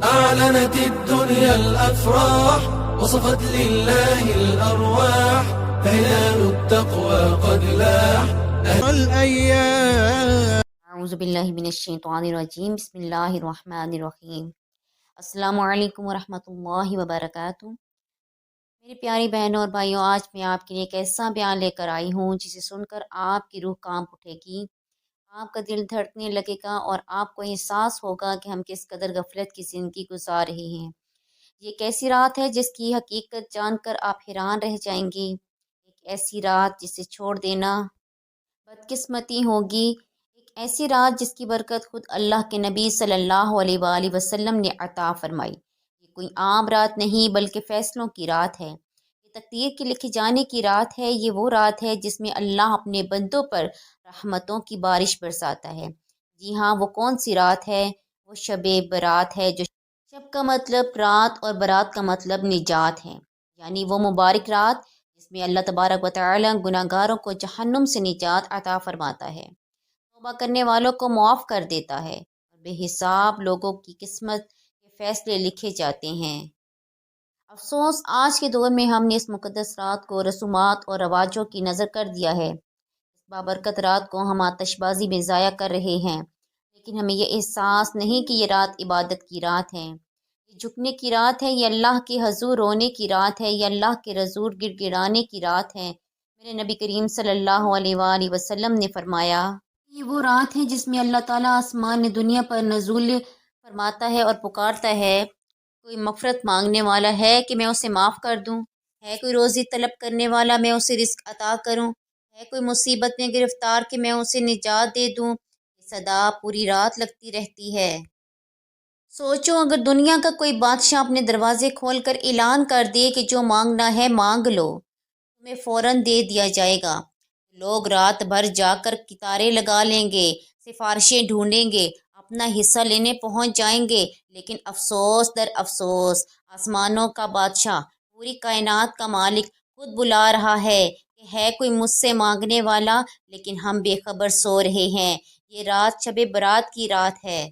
أعلنت الدنيا الأفراح وصفت لله الأرواح هلال التقوى قد لاح الأيام. اعوذ باللہ من الشیطان الرجیم، بسم اللہ الرحمن الرحیم۔ السلام علیکم ورحمۃ اللہ وبرکاتہ۔ میری پیاری بہنوں اور بھائیوں، آج میں آپ کے لیے ایک ایسا بیان لے کر آئی ہوں جسے سن کر آپ کی روح کانپ اٹھے گی، آپ کا دل دھڑکنے لگے گا اور آپ کو احساس ہوگا کہ ہم کس قدر غفلت کی زندگی گزار رہے ہیں۔ یہ ایک ایسی رات ہے جس کی حقیقت جان کر آپ حیران رہ جائیں گی، ایک ایسی رات جسے چھوڑ دینا بدقسمتی ہوگی، ایک ایسی رات جس کی برکت خود اللہ کے نبی صلی اللہ علیہ وآلہ وسلم نے عطا فرمائی۔ یہ کوئی عام رات نہیں بلکہ فیصلوں کی رات ہے، یہ تقدیر کے لکھے جانے کی رات ہے، یہ وہ رات ہے جس میں اللہ اپنے بندوں پر رحمتوں کی بارش برساتا ہے۔ جی ہاں، وہ کون سی رات ہے؟ وہ شب برات ہے، جو شب کا مطلب رات اور برات کا مطلب نجات ہے، یعنی وہ مبارک رات جس میں اللہ تبارک و تعالی گناہ گاروں کو جہنم سے نجات عطا فرماتا ہے، توبہ کرنے والوں کو معاف کر دیتا ہے اور بے حساب لوگوں کی قسمت کے فیصلے لکھے جاتے ہیں۔ افسوس، آج کے دور میں ہم نے اس مقدس رات کو رسومات اور رواجوں کی نظر کر دیا ہے۔ اس بابرکت رات کو ہم آتش بازی میں ضائع کر رہے ہیں، لیکن ہمیں یہ احساس نہیں کہ یہ رات عبادت کی رات ہے، یہ جھکنے کی رات ہے، یہ اللہ کے حضور رونے کی رات ہے، یہ اللہ کے حضور گڑ گڑانے کی رات ہے۔ میرے نبی کریم صلی اللہ علیہ وآلہ وسلم نے فرمایا، یہ وہ رات ہے جس میں اللہ تعالیٰ آسمان دنیا پر نزول فرماتا ہے اور پکارتا ہے، کوئی مغفرت مانگنے والا ہے کہ میں اسے معاف کر دوں؟ ہے کوئی روزی طلب کرنے والا میں اسے رزق عطا کروں؟ ہے کوئی مصیبت میں گرفتار کہ میں اسے نجات دے دوں؟ یہ صدا پوری رات لگتی رہتی ہے۔ سوچو، اگر دنیا کا کوئی بادشاہ اپنے دروازے کھول کر اعلان کر دے کہ جو مانگنا ہے مانگ لو، تمہیں فوراً دے دیا جائے گا، لوگ رات بھر جا کر قطاریں لگا لیں گے، سفارشیں ڈھونڈیں گے، اپنا حصہ لینے پہنچ جائیں گے، لیکن افسوس در افسوس، آسمانوں کا بادشاہ، پوری کائنات کا مالک خود بلا رہا ہے کہ ہے کوئی مجھ سے مانگنے والا، لیکن ہم بے خبر سو رہے ہیں۔ یہ رات شب برات کی رات ہے۔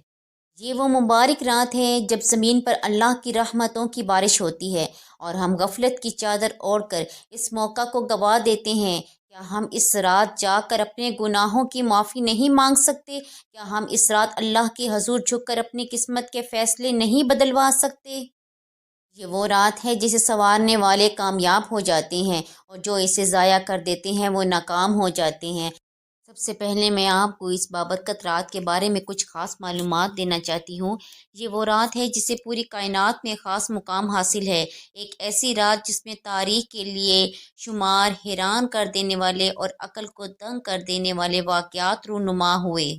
یہ وہ مبارک رات ہے جب زمین پر اللہ کی رحمتوں کی بارش ہوتی ہے اور ہم غفلت کی چادر اوڑھ کر اس موقع کو گنوا دیتے ہیں۔ کیا ہم اس رات جا کر اپنے گناہوں کی معافی نہیں مانگ سکتے؟ کیا ہم اس رات اللہ کے حضور جھک کر اپنی قسمت کے فیصلے نہیں بدلوا سکتے؟ یہ وہ رات ہے جسے سنوارنے والے کامیاب ہو جاتے ہیں اور جو اسے ضائع کر دیتے ہیں وہ ناکام ہو جاتے ہیں۔ سب سے پہلے میں آپ کو اس بابرکت رات کے بارے میں کچھ خاص معلومات دینا چاہتی ہوں۔ یہ وہ رات ہے جسے پوری کائنات میں خاص مقام حاصل ہے، ایک ایسی رات جس میں تاریخ کے لیے شمار حیران کر دینے والے اور عقل کو دنگ کر دینے والے واقعات رونما ہوئے۔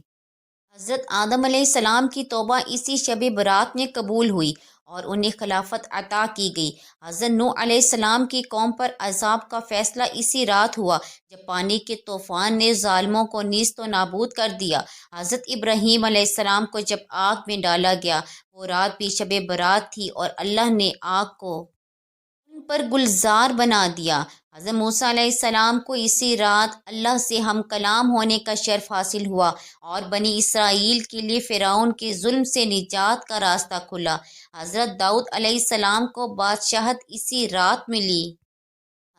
حضرت آدم علیہ السلام کی توبہ اسی شب برات میں قبول ہوئی اور انہیں خلافت عطا کی گئی۔ حضرت نوح علیہ السلام کی قوم پر عذاب کا فیصلہ اسی رات ہوا جب پانی کے طوفان نے ظالموں کو نیست و نابود کر دیا۔ حضرت ابراہیم علیہ السلام کو جب آگ میں ڈالا گیا، وہ رات بھی شب برات تھی اور اللہ نے آگ کو ان پر گلزار بنا دیا۔ حضرت موسیٰ علیہ السلام کو اسی رات اللہ سے ہم کلام ہونے کا شرف حاصل ہوا اور بنی اسرائیل کے لیے فرعون کے ظلم سے نجات کا راستہ کھلا۔ حضرت داؤد علیہ السلام کو بادشاہت اسی رات ملی۔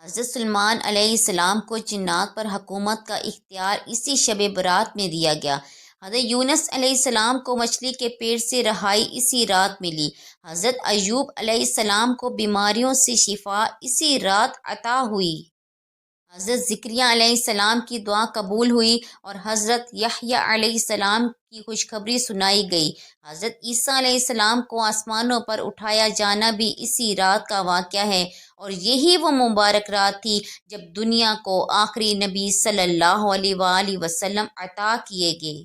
حضرت سلیمان علیہ السلام کو جنات پر حکومت کا اختیار اسی شب برات میں دیا گیا۔ حضرت یونس علیہ السلام کو مچھلی کے پیٹ سے رہائی اسی رات ملی۔ حضرت ایوب علیہ السلام کو بیماریوں سے شفا اسی رات عطا ہوئی۔ حضرت زکریہ علیہ السلام کی دعا قبول ہوئی اور حضرت یحییٰ علیہ السلام کی خوشخبری سنائی گئی۔ حضرت عیسیٰ علیہ السلام کو آسمانوں پر اٹھایا جانا بھی اسی رات کا واقعہ ہے اور یہی وہ مبارک رات تھی جب دنیا کو آخری نبی صلی اللہ علیہ وآلہ وسلم عطا کیے گئے۔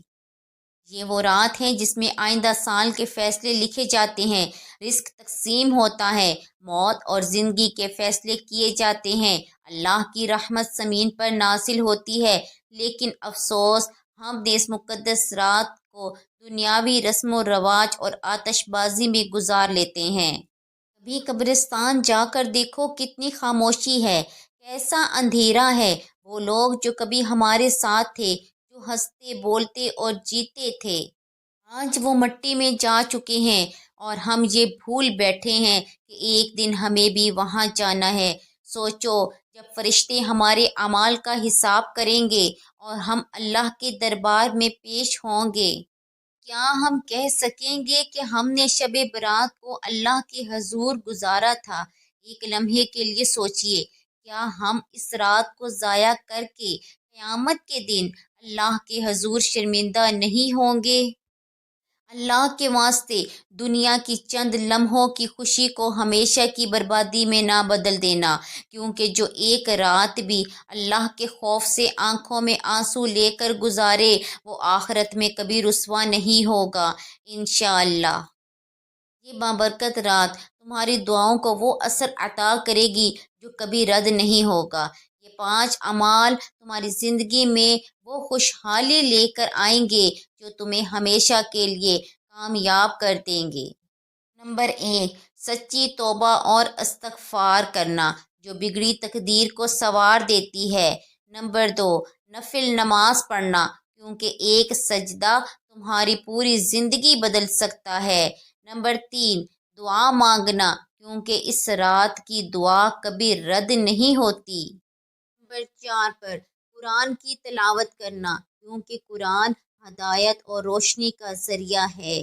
یہ وہ رات ہے جس میں آئندہ سال کے فیصلے لکھے جاتے ہیں، رزق تقسیم ہوتا ہے، موت اور زندگی کے فیصلے کیے جاتے ہیں، اللہ کی رحمت زمین پر نازل ہوتی ہے، لیکن افسوس، ہم نے اس مقدس رات کو دنیاوی رسم و رواج اور آتش بازی میں گزار لیتے ہیں۔ کبھی قبرستان جا کر دیکھو، کتنی خاموشی ہے، کیسا اندھیرا ہے۔ وہ لوگ جو کبھی ہمارے ساتھ تھے، جو ہنستے بولتے اور جیتے تھے، آج وہ مٹی میں جا چکے ہیں اور ہم یہ بھول بیٹھے ہیں کہ ایک دن ہمیں بھی وہاں جانا ہے۔ سوچو، جب فرشتے ہمارے اعمال کا حساب کریں گے اور ہم اللہ کے دربار میں پیش ہوں گے، کیا ہم کہہ سکیں گے کہ ہم نے شب برات کو اللہ کے حضور گزارا تھا؟ ایک لمحے کے لیے سوچئے، کیا ہم اس رات کو ضائع کر کے قیامت کے دن اللہ کے حضور شرمندہ نہیں ہوں گے؟ اللہ کے واسطے دنیا کی چند لمحوں کی خوشی کو ہمیشہ کی بربادی میں نہ بدل دینا، کیونکہ جو ایک رات بھی اللہ کے خوف سے آنکھوں میں آنسو لے کر گزارے وہ آخرت میں کبھی رسوا نہیں ہوگا انشاءاللہ۔ یہ بابرکت رات تمہاری دعاؤں کو وہ اثر عطا کرے گی جو کبھی رد نہیں ہوگا۔ یہ 5 اعمال تمہاری زندگی میں وہ خوشحالی لے کر آئیں گے جو تمہیں ہمیشہ کے لیے کامیاب کر دیں گے۔ نمبر 1، سچی توبہ اور استغفار کرنا جو بگڑی تقدیر کو سنوار دیتی ہے۔ نمبر 2، نفل نماز پڑھنا کیونکہ ایک سجدہ تمہاری پوری زندگی بدل سکتا ہے۔ نمبر 3، دعا مانگنا کیونکہ اس رات کی دعا کبھی رد نہیں ہوتی۔ نمبر 4 پر قرآن کی تلاوت کرنا کیونکہ قرآن ہدایت اور روشنی کا ذریعہ ہے۔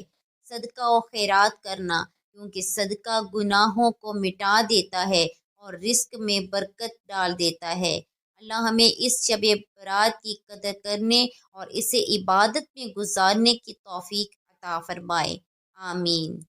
صدقہ و خیرات کرنا کیونکہ صدقہ گناہوں کو مٹا دیتا ہے اور رزق میں برکت ڈال دیتا ہے۔ اللہ ہمیں اس شب برات کی قدر کرنے اور اسے عبادت میں گزارنے کی توفیق عطا فرمائے، آمین۔